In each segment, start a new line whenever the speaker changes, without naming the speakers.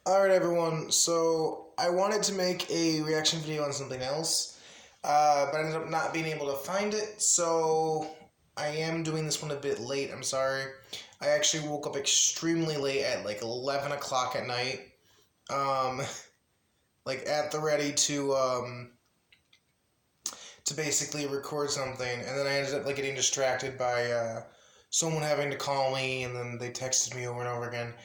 Alright everyone, so I wanted to make a reaction video on something else, but I ended up not being able to find it, so I am doing this one a bit late, I'm sorry. I actually woke up extremely late at like 11 o'clock at night, um, like at the ready to basically record something, and then I ended up like getting distracted by someone having to call me, and then they texted me over and over again.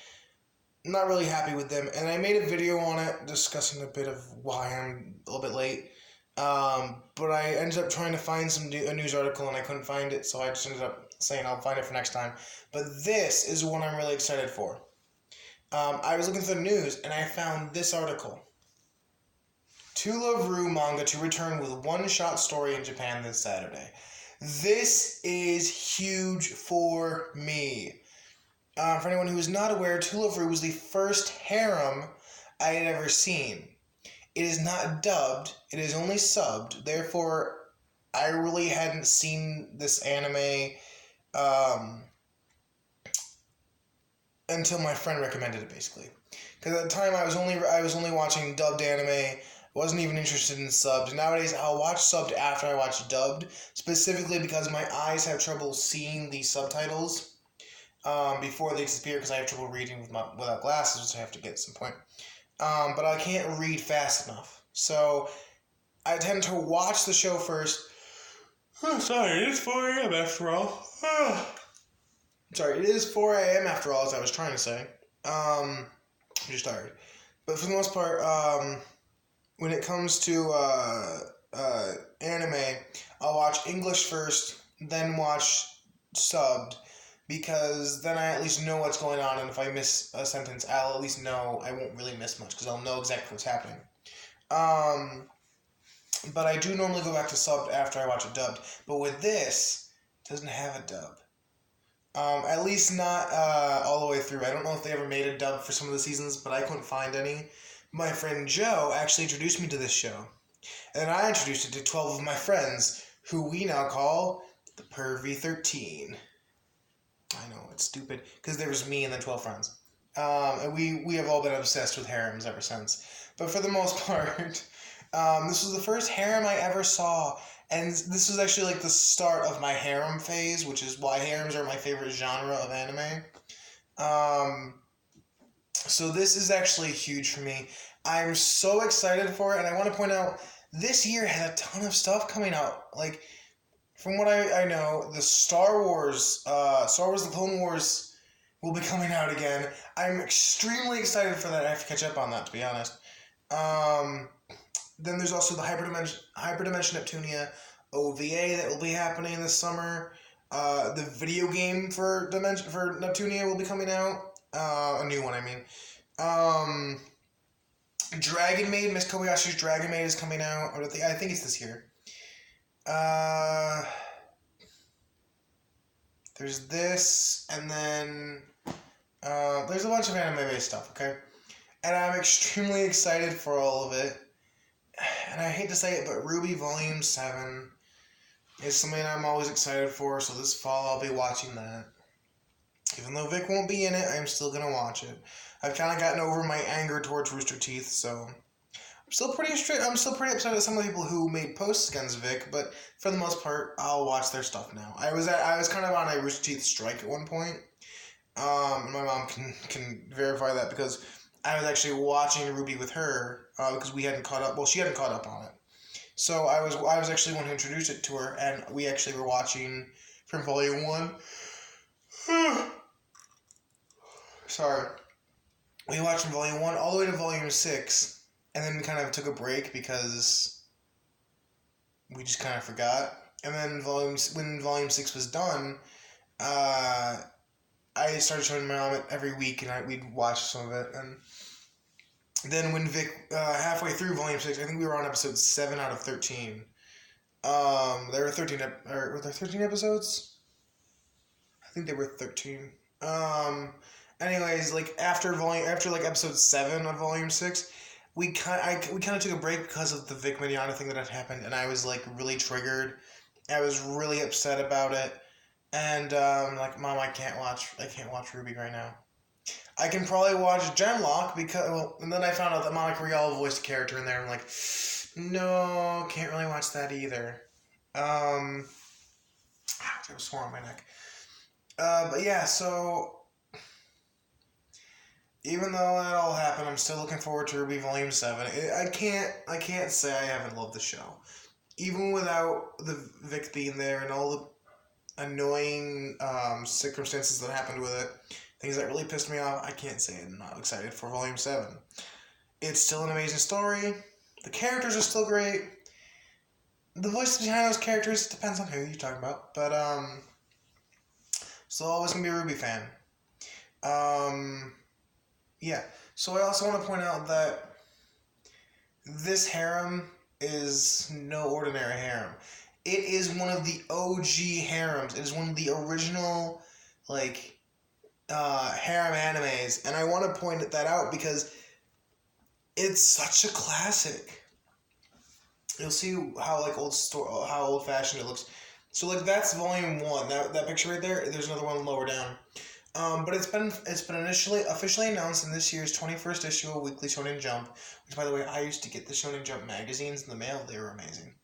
Not really happy with them, and I made a video on it discussing a bit of why I'm a little bit late. But I ended up trying to find a news article and I couldn't find it, so I just ended up saying I'll find it for next time. But this is one I'm really excited for. I was looking for the news and I found this article. To Love Ru manga to return with one-shot story in Japan this Saturday. This is huge for me. For anyone who is not aware, To Love Ru was the first harem I had ever seen. It is not dubbed, it is only subbed, therefore I really hadn't seen this anime until my friend recommended it, basically. Because at the time I was only watching dubbed anime, wasn't even interested in subbed. Nowadays I'll watch subbed after I watch dubbed, specifically because my eyes have trouble seeing the subtitles before they disappear because I have trouble reading without glasses, which I have to get at some point. But I can't read fast enough. So I tend to watch the show first. Oh, sorry, it is 4 a.m. after all. Sorry, it is 4 a.m. after all, as I was trying to say. I'm just tired. But for the most part, when it comes to anime, I'll watch English first, then watch subbed, because then I at least know what's going on, and if I miss a sentence, I'll at least know I won't really miss much, because I'll know exactly what's happening. But I do normally go back to subbed after I watch it dubbed. But with this, it doesn't have a dub. At least not all the way through. I don't know if they ever made a dub for some of the seasons, but I couldn't find any. My friend Joe actually introduced me to this show. And I introduced it to 12 of my friends, who we now call the Pervy 13. I know, it's stupid, because there was me and then 12 friends. And we have all been obsessed with harems ever since. But for the most part, this was the first harem I ever saw, and this was actually like the start of my harem phase, which is why harems are my favorite genre of anime. So this is actually huge for me. I'm so excited for it, and I want to point out, this year has a ton of stuff coming out. Like, from what I know, the Star Wars The Clone Wars will be coming out again. I'm extremely excited for that. I have to catch up on that, to be honest. Then there's also the Hyperdimension Neptunia OVA that will be happening this summer. The video game for Neptunia will be coming out. A new one, I mean. Dragon Maid, Miss Kobayashi's Dragon Maid is coming out. I think it's this year. There's this, and then there's a bunch of anime-based stuff, okay? And I'm extremely excited for all of it. And I hate to say it, but Ruby Volume 7 is something I'm always excited for, so this fall I'll be watching that. Even though Vic won't be in it, I'm still going to watch it. I've kind of gotten over my anger towards Rooster Teeth, so I'm still pretty upset at some of the people who made posts against Vic, but for the most part, I'll watch their stuff now. I was kind of on a Rooster Teeth strike at one point. And my mom can verify that, because I was actually watching Ruby with her, because we hadn't caught up. Well, she hadn't caught up on it. So I was actually the one who introduced it to her, and we actually were watching from Volume 1. Sorry. We watched from Volume 1 all the way to Volume 6, and then we kind of took a break because we just kind of forgot. And then when Volume 6 was done, I started showing my mom it every week, and we'd watch some of it. And then when Vic, halfway through Volume 6, I think we were on episode 7 out of 13. There were 13, were there 13 episodes? I think there were 13. Anyways, like after episode 7 of Volume 6, we kind of took a break because of the Vic Mignogna thing that had happened, and I was like really triggered. I was really upset about it, and like, Mom, I can't watch Ruby right now. I can probably watch Genlock and then I found out that Monica Rial voiced a character in there. I'm like, no, can't really watch that either. I was sore on my neck. But yeah, so even though that all happened, I'm still looking forward to RWBY Volume 7. I can't say I haven't loved the show. Even without the Vic being there and all the annoying circumstances that happened with it, things that really pissed me off, I can't say I'm not excited for Volume 7. It's still an amazing story. The characters are still great. The voices behind those characters depends on who you're talking about. But, still always going to be a RWBY fan. Yeah. So I also want to point out that this harem is no ordinary harem. It is one of the OG harems. It is one of the original, harem animes. And I want to point that out because it's such a classic. You'll see how how old-fashioned it looks. So that's volume 1. That picture right there. There's another one lower down. But it's been officially announced in this year's 21st issue of Weekly Shonen Jump. Which, by the way, I used to get the Shonen Jump magazines in the mail. They were amazing.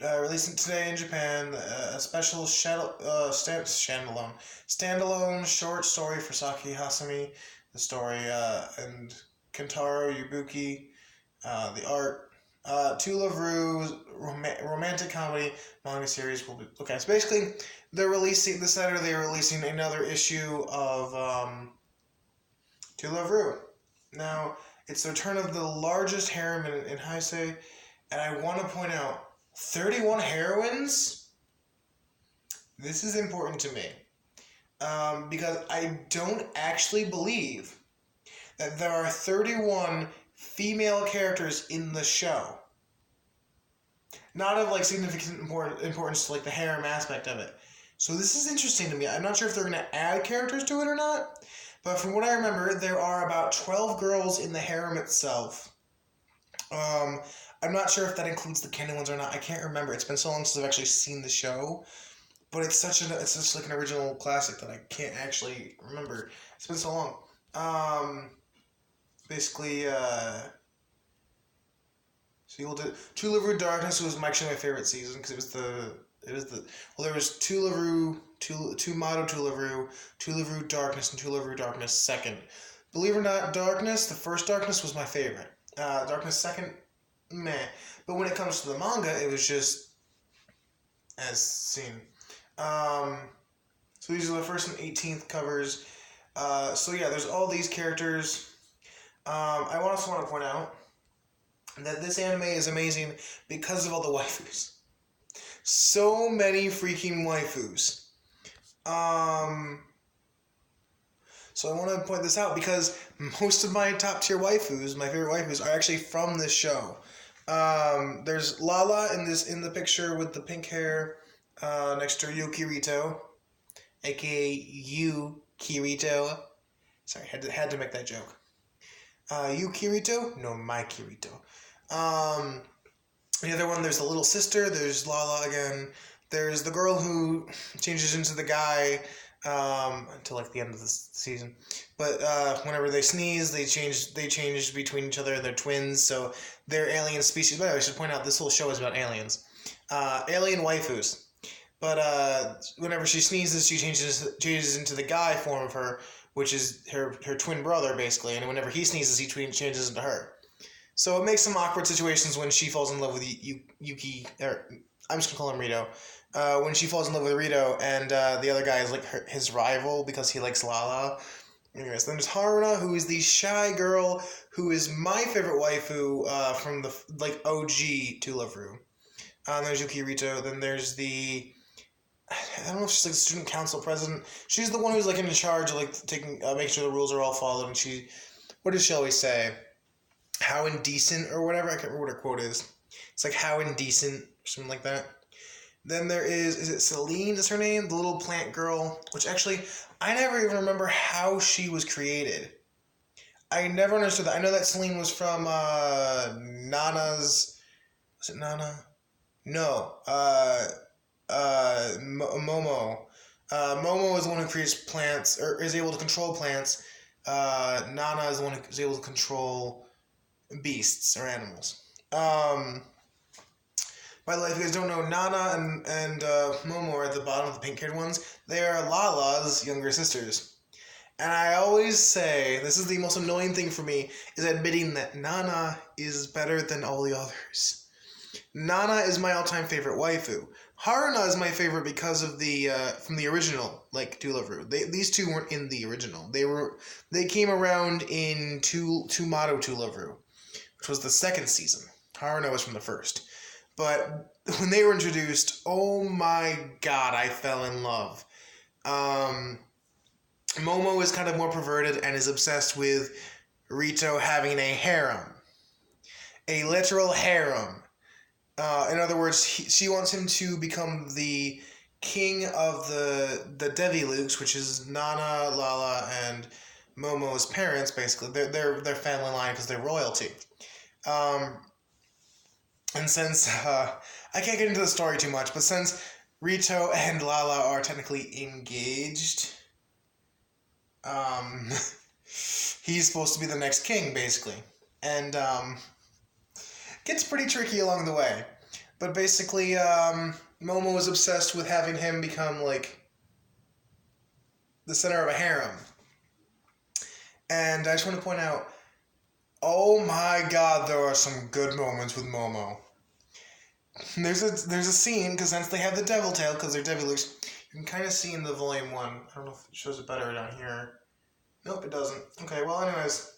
Releasing today in Japan, a special standalone short story for Saki Hasumi. The story and Kentaro Yubuki. The art, Two Love Rue's romantic comedy manga series will be okay. So basically, they're releasing another issue of Two Love Rue. Now it's the return of the largest harem in Heisei, and I want to point out 31 heroines. This is important to me because I don't actually believe that there are 31 female characters in the show. Not of significant importance to the harem aspect of it. So this is interesting to me. I'm not sure if they're going to add characters to it or not, but from what I remember, there are about 12 girls in the harem itself. I'm not sure if that includes the canon ones or not. I can't remember. It's been so long since I've actually seen the show, but it's just an original classic that I can't actually remember. It's been so long. Basically, so you'll do Two Live Rue Darkness was actually my favorite season because there was Two Live Rue, Two Motto Two Live Rue, Two Live Rue Darkness, and Two Live Rue Darkness Second. Believe it or not, Darkness, the first Darkness was my favorite. Darkness Second, meh. But when it comes to the manga, it was just as seen. So these are the first and 18th covers. So yeah, there's all these characters. I also want to point out that this anime is amazing because of all the waifus. So many freaking waifus. So I want to point this out because most of my top tier waifus, my favorite waifus, are actually from this show. There's Lala in the picture with the pink hair next to Yukirito, aka Yu Kirito. Sorry, had to make that joke. You Kirito? No, my Kirito. The other one, there's the little sister, there's Lala again, there's the girl who changes into the guy until the end of the season. But whenever they sneeze, they change between each other, they're twins, so they're alien species. By the way, I should point out, this whole show is about aliens. Alien waifus. But whenever she sneezes, she changes into the guy form of her, which is her twin brother, basically. And whenever he sneezes, he changes into her. So it makes some awkward situations when she falls in love with Yuki, or I'm just going to call him Rito. When she falls in love with Rito, and the other guy is his rival because he likes Lala. Anyways, then there's Haruna, who is the shy girl, who is my favorite waifu from the OG Two Love Rue. There's Yuki Rito. Then there's the... I don't know if she's the student council president. She's the one who's in charge of taking making sure the rules are all followed. And what does she always say? How indecent or whatever. I can't remember what her quote is. It's how indecent or something like that. Then there is it Celine is her name? The little plant girl. Which actually, I never even remember how she was created. I never understood that. I know that Celine was from Nana's... Was it Nana? No. Momo. Momo is the one who creates plants, or is able to control plants. Nana is the one who is able to control beasts or animals. By the way, if you guys don't know, Nana and Momo are at the bottom of the pink-haired ones. They are Lala's younger sisters. And I always say, this is the most annoying thing for me, is admitting that Nana is better than all the others. Nana is my all-time favorite waifu. Haruna is my favorite because of the from the original, like Tularu. These two weren't in the original. They came around in Tumato Tularu, which was the second season. Haruna was from the first. But when they were introduced, oh my god, I fell in love. Momo is kind of more perverted and is obsessed with Rito having a harem. A literal harem. In other words, she wants him to become the king of the Devi Lukes, which is Nana, Lala, and Momo's parents, basically. They're family line because they're royalty. And since, I can't get into the story too much, but since Rito and Lala are technically engaged, he's supposed to be the next king, basically. And, gets pretty tricky along the way. But basically, Momo is obsessed with having him become, like, the center of a harem. And I just want to point out, oh my god, there are some good moments with Momo. There's a scene, because since they have the devil tail, because they're Devi Lukes, you can kind of see in the volume 1. I don't know if it shows it better down here. Nope, it doesn't. Okay, well, anyways.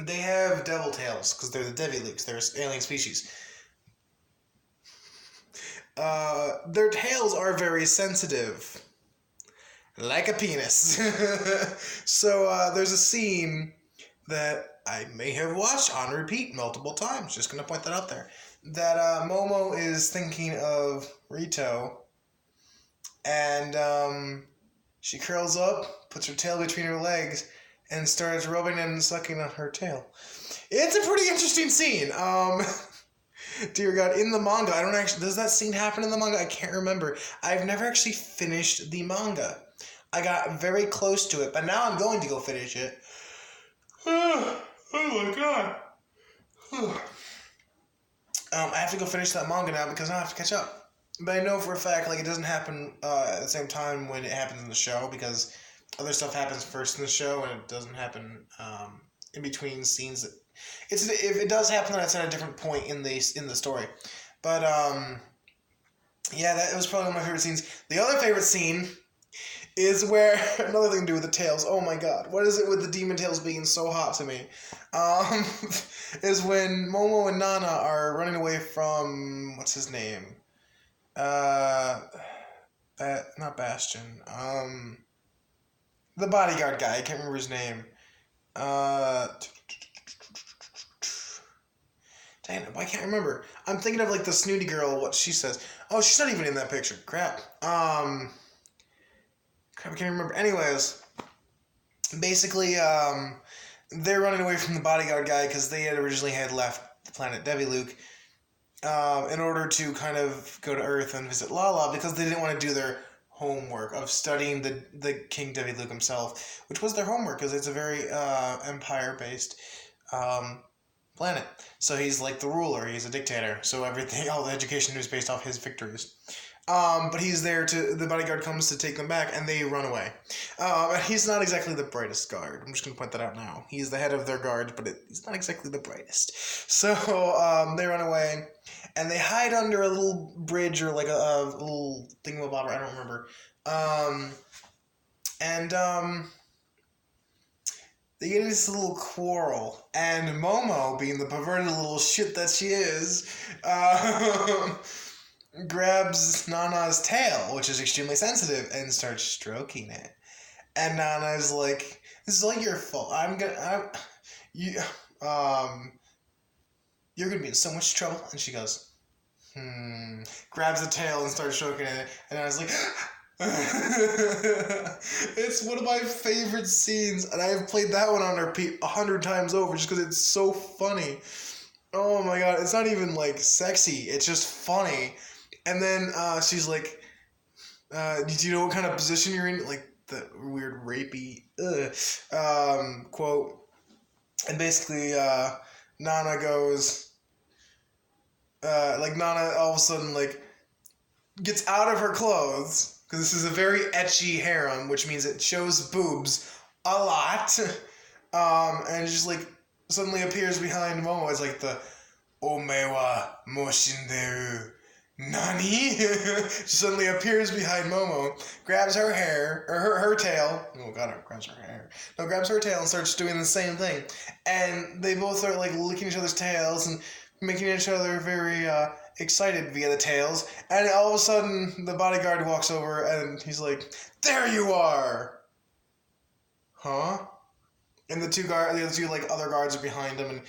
They have devil tails, because they're the Devi Lukes. They're alien species. Their tails are very sensitive. Like a penis. So, there's a scene that I may have watched on repeat multiple times. Just going to point that out there. That Momo is thinking of Rito. And she curls up, puts her tail between her legs, and starts rubbing and sucking on her tail. It's a pretty interesting scene. Dear God, in the manga, I don't actually... Does that scene happen in the manga? I can't remember. I've never actually finished the manga. I got very close to it, but now I'm going to go finish it. Oh my god. I have to go finish that manga now because I have to catch up. But I know for a fact, like, it doesn't happen at the same time when it happens in the show, because other stuff happens first in the show and it doesn't happen in between scenes. If it does happen, then it's at a different point in the story. But yeah, that was probably one of my favorite scenes. The other favorite scene is where, another thing to do with the tails, oh my god, what is it with the demon tails being so hot to me? Is when Momo and Nana are running away from, what's his name? Not Bastion. The bodyguard guy, I can't remember his name. Dang it, why can't I remember? I'm thinking of, like, the snooty girl, what she says. Oh, she's not even in that picture. Crap. I can't remember. Anyways, basically, they're running away from the bodyguard guy because they had originally left the planet Devi Luke in order to kind of go to Earth and visit Lala because they didn't want to do their homework of studying the King Devi Luke himself, which was their homework because it's a very empire-based planet. So he's like the ruler, he's a dictator, so everything, all the education is based off his victories. But he's there the bodyguard comes to take them back, and they run away. And he's not exactly the brightest guard. I'm just going to point that out now. He's the head of their guard, but he's not exactly the brightest. So, they run away, and they hide under a little bridge, or like a little thingamabobber, I don't remember. They get into this little quarrel, and Momo, being the perverted little shit that she is, grabs Nana's tail, which is extremely sensitive, and starts stroking it. And Nana's like, "This is all your fault. You're gonna be in so much trouble." And she goes, grabs the tail and starts stroking it. And I was like, it's one of my favorite scenes, and I have played that one on repeat 100 times over just because it's so funny. Oh my god, it's not even like sexy, it's just funny. And then she's like, Do you know what kind of position you're in? Like the weird rapey quote. And basically, Nana goes, like Nana all of a sudden like gets out of her clothes because this is a very ecchi harem, which means it shows boobs a lot. And it just like suddenly appears behind Momo as like the Omewa Moshinderu Nani. She suddenly appears behind Momo, grabs her hair, or her tail. Oh god, it grabs her hair. No, grabs her tail and starts doing the same thing. And they both start like licking each other's tails and making each other very excited via the tails. And all of a sudden, the bodyguard walks over and he's like, "There you are!" Huh? And the other two like other guards are behind him, and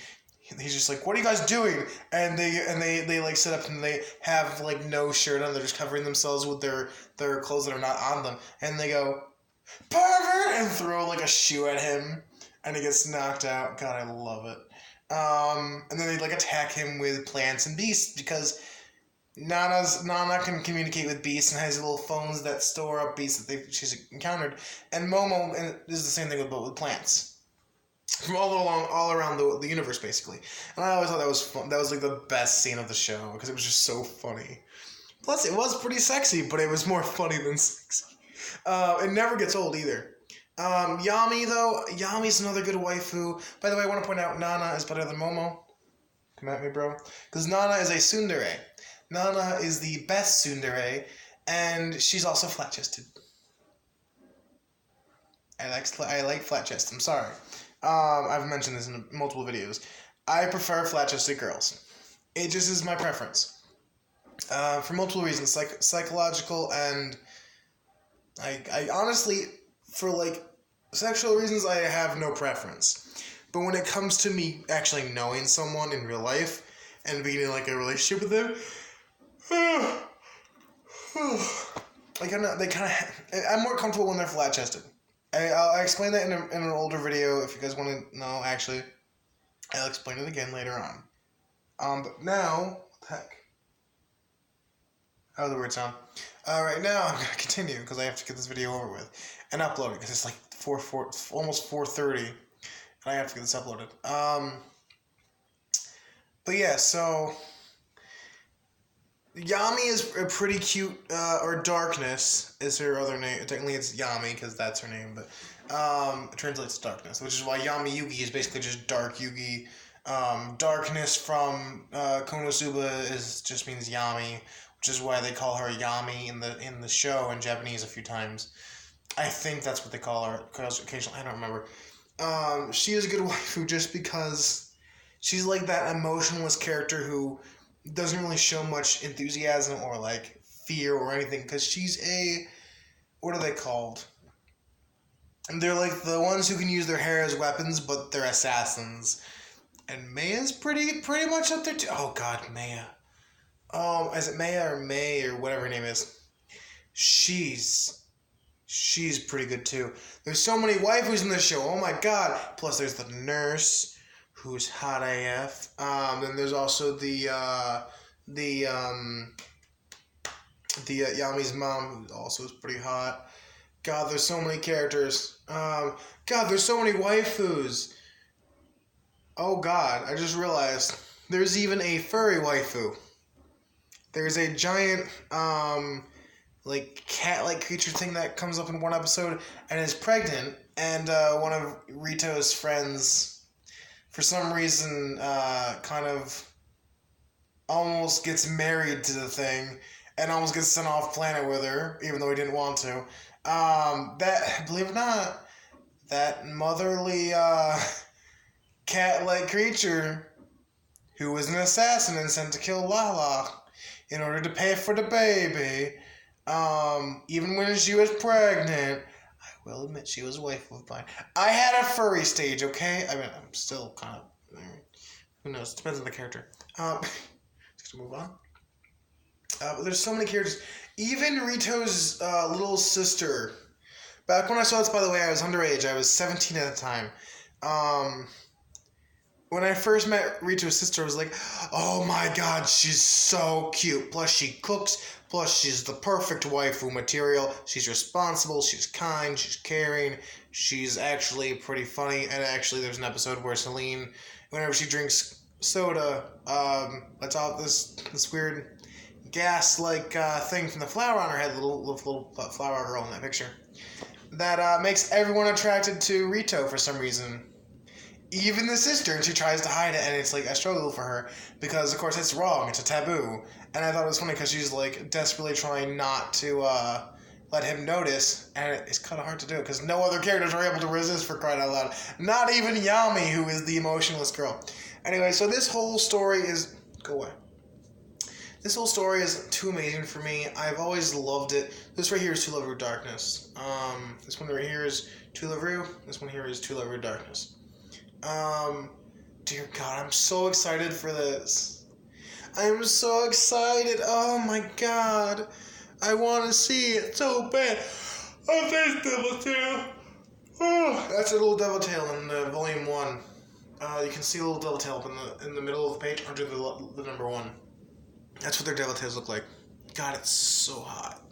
he's just like, "What are you guys doing?" And they like sit up and they have like no shirt on. They're just covering themselves with their clothes that are not on them. And they go, "Pervert!" and throw like a shoe at him, and he gets knocked out. God, I love it. And then they like attack him with plants and beasts because Nana can communicate with beasts and has little phones that store up beasts that she's encountered. And Momo is the same thing with plants. From all around the universe, basically. And I always thought that was fun. That was like the best scene of the show because it was just so funny. Plus, it was pretty sexy, but it was more funny than sexy. It never gets old either. Yami, though, Yami's another good waifu. By the way, I want to point out Nana is better than Momo. Come at me, bro. Because Nana is a tsundere. Nana is the best tsundere, and she's also flat-chested. I like flat-chested. I'm sorry. I've mentioned this in multiple videos. I prefer flat-chested girls. It just is my preference. For multiple reasons, psychological and I honestly, for like sexual reasons, I have no preference. But when it comes to me actually knowing someone in real life and being in like a relationship with them, I'm more comfortable when they're flat-chested. I'll explain that in an older video if you guys want to know. Actually, I'll explain it again later on. But now, what the heck? How does the word sound? Right now, I'm going to continue because I have to get this video over with and upload it because it's like almost 4:30 and I have to get this uploaded. But yeah, so Yami is a pretty cute, or Darkness is her other name. Technically it's Yami because that's her name, but it translates to Darkness, which is why Yami Yugi is basically just Dark Yugi. Darkness from Konosuba just means Yami, which is why they call her Yami in the show in Japanese a few times. I think that's what they call her occasionally. I don't remember. She is a good waifu just because she's like that emotionless character who doesn't really show much enthusiasm or like fear or anything because she's what are they called? And they're like the ones who can use their hair as weapons, but they're assassins. And Maya's pretty much up there too. Oh god, Maya. Is it Maya or May or whatever her name is? She's pretty good too. There's so many waifus in this show. Oh my god. Plus there's the nurse, who's hot AF. Then there's also the Yami's mom, who also is pretty hot. God, there's so many characters. God, there's so many waifus. Oh god, I just realized there's even a furry waifu. There's a giant like cat-like creature thing that comes up in one episode and is pregnant, and one of Rito's friends, for some reason, kind of almost gets married to the thing and almost gets sent off planet with her, even though he didn't want to. That, believe it or not, that motherly cat-like creature who was an assassin and sent to kill Lala in order to pay for the baby, even when she was pregnant, I will admit she was a waifu of mine. I had a furry stage, okay? I mean, I'm still kind of... Who knows? Depends on the character. Let's move on. But there's so many characters. Even Rito's little sister. Back when I saw this, by the way, I was underage. I was 17 at the time. when I first met Rito's sister, I was like, oh my god, she's so cute. Plus she cooks, plus she's the perfect waifu material. She's responsible, she's kind, she's caring, she's actually pretty funny. And actually there's an episode where Celine, whenever she drinks soda, lets out this weird gas-like thing from the flower on her head, little flower girl in that picture, that makes everyone attracted to Rito for some reason. Even the sister, and she tries to hide it, and it's like a struggle for her because, of course, it's wrong. It's a taboo. And I thought it was funny because she's like desperately trying not to let him notice, and it's kind of hard to do because no other characters are able to resist, for crying out loud. Not even Yami, who is the emotionless girl. Anyway, so this whole story is go away. This whole story is too amazing for me. I've always loved it. This right here is To Love Ru Darkness. This one right here is To Love Ru. This one here is To Love Ru Darkness. Dear God, I'm so excited for this. I'm so excited. Oh my God. I want to see it so bad. Oh, there's Devil Tail. Oh, that's a little Devil Tail in Volume 1. You can see a little Devil Tail up in the middle of the page under the number 1. That's what their Devil Tails look like. God, it's so hot.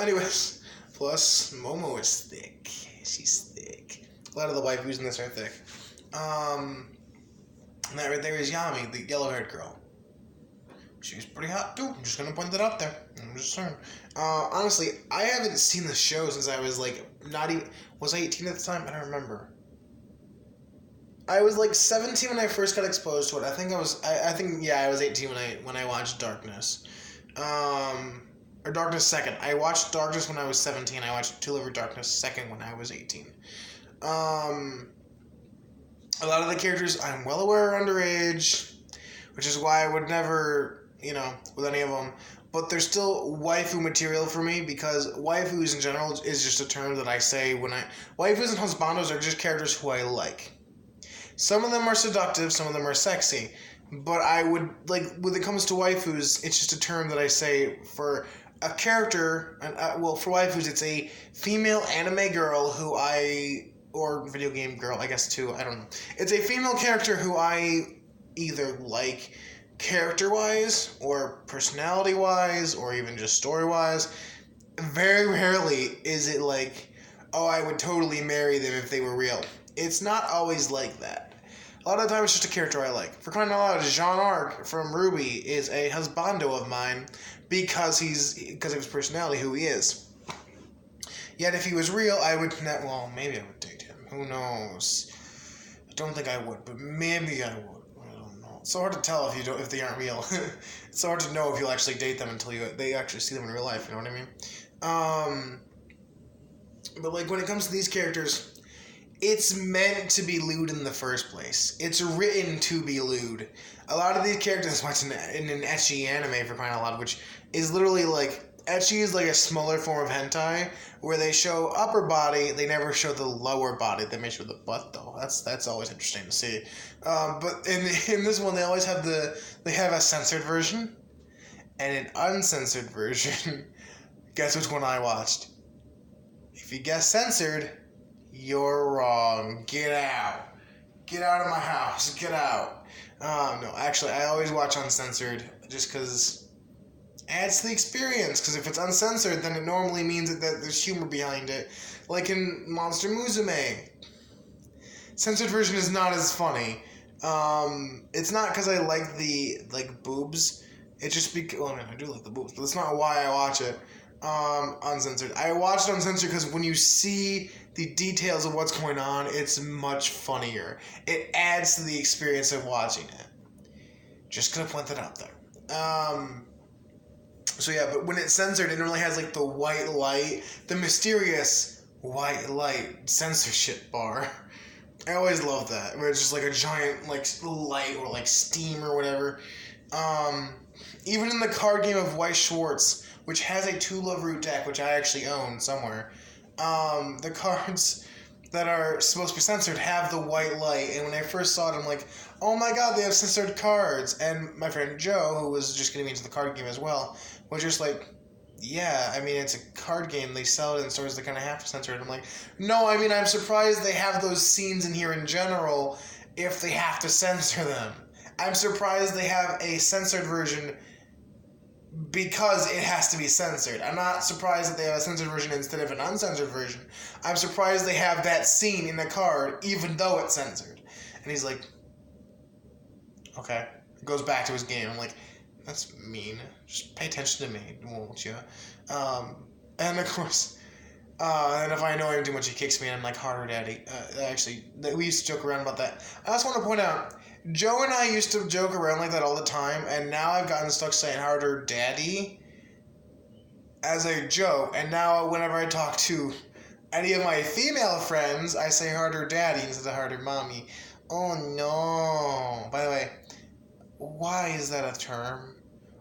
Anyways, plus Momo is thick. She's thick. A lot of the waifus in this are thick. And that right there is Yami, the yellow-haired girl. She's pretty hot too. I'm just gonna point that out there. I'm just saying. Honestly, I haven't seen the show since I was like was I 18 at the time? I don't remember. I was like 17 when I first got exposed to it. I think I was 18 when I watched Darkness. Or Darkness 2nd. I watched Darkness when I was 17. I watched To Live Ru Darkness 2nd when I was 18. A lot of the characters I'm well aware are underage, which is why I would never, with any of them. But they're still waifu material for me because waifus in general is just a term that I say waifus and husbandos are just characters who I like. Some of them are seductive, some of them are sexy. But I would, when it comes to waifus, it's just a term that I say for a character, for waifus, it's a female anime girl or video game girl, I guess too, I don't know. It's a female character who I either like character-wise, or personality-wise, or even just story-wise. Very rarely is it like, oh, I would totally marry them if they were real. It's not always like that. A lot of the time it's just a character I like. For crying out loud, Jean Arc from RWBY is a husbando of mine because of his personality, who he is. Yet if he was real, I would not, well, maybe I would date him. Who knows? I don't think I would, but maybe I would. I don't know. It's so hard to tell if they aren't real. It's so hard to know if you'll actually date them until they actually see them in real life, you know what I mean? But when it comes to these characters, it's meant to be lewd in the first place. It's written to be lewd. A lot of these characters watch in an ecchi anime, for crying out loud, which is literally ecchi is like a smaller form of hentai, where they show upper body, they never show the lower body. They may show the butt though. That's always interesting to see. But in this one, they always have they have a censored version and an uncensored version. Guess which one I watched? If you guess censored, you're wrong. Get out. Get out of my house. Get out. No, actually, I always watch uncensored just because adds to the experience, because if it's uncensored, then it normally means that there's humor behind it. Like in Monster Musume. Censored version is not as funny. It's not because I like the boobs. It's just because, well, I mean, I do like the boobs, but that's not why I watch it uncensored. I watch it uncensored because when you see the details of what's going on, it's much funnier. It adds to the experience of watching it. Just gonna point that out there. So yeah, but when it's censored, it really has the white light, the mysterious white light censorship bar. I always love that, where it's just a giant light or steam or whatever. Even in the card game of Weiss Schwartz, which has a To Love Ru deck, which I actually own somewhere, the cards that are supposed to be censored have the white light, and when I first saw it, I'm like, oh my god, they have censored cards. And my friend Joe, who was just getting me into the card game as well, was just yeah, I mean, it's a card game, they sell it in stores, they kind of have to censor it. I'm like, no, I mean, I'm surprised they have those scenes in here in general, if they have to censor them. I'm surprised they have a censored version because it has to be censored. I'm not surprised that they have a censored version instead of an uncensored version. I'm surprised they have that scene in the card even though it's censored. And he's like, okay. Goes back to his game. I'm like, that's mean. Just pay attention to me, won't you? And of course, and if I annoy him too much, he kicks me, and I'm like, harder, daddy. Actually, we used to joke around about that. I also want to point out, Joe and I used to joke around like that all the time, and now I've gotten stuck saying harder, daddy, as a joke. And now whenever I talk to any of my female friends, I say harder, daddy, instead of harder, mommy. Oh no. By the way, why is that a term?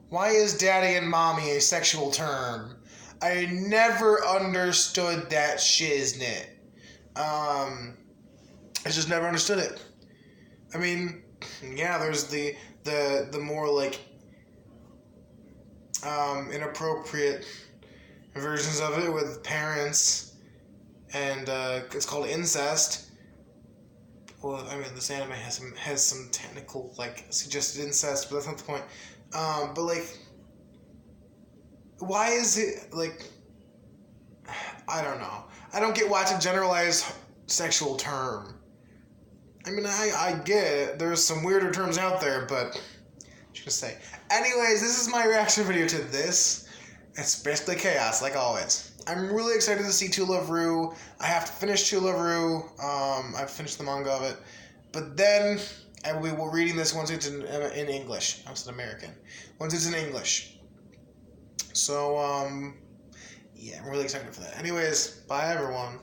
Why is daddy and mommy a sexual term? I never understood that shiznit. I just never understood it. I mean, yeah, there's the more like inappropriate versions of it with parents, and it's called incest. Well, I mean, this anime has some technical, like, suggested incest, but that's not the point. But, like, why is it, like, I don't know. I don't get why it's a generalized sexual term. I mean, I get it. There's some weirder terms out there, but I'm just gonna say. Anyways, this is my reaction video to this. It's basically chaos, like always. I'm really excited to see To Love Ru. I have to finish To Love Ru. I've finished the manga of it. But then I will be reading this once it's in English. I was an American. Once it's in English. So, yeah, I'm really excited for that. Anyways, bye everyone.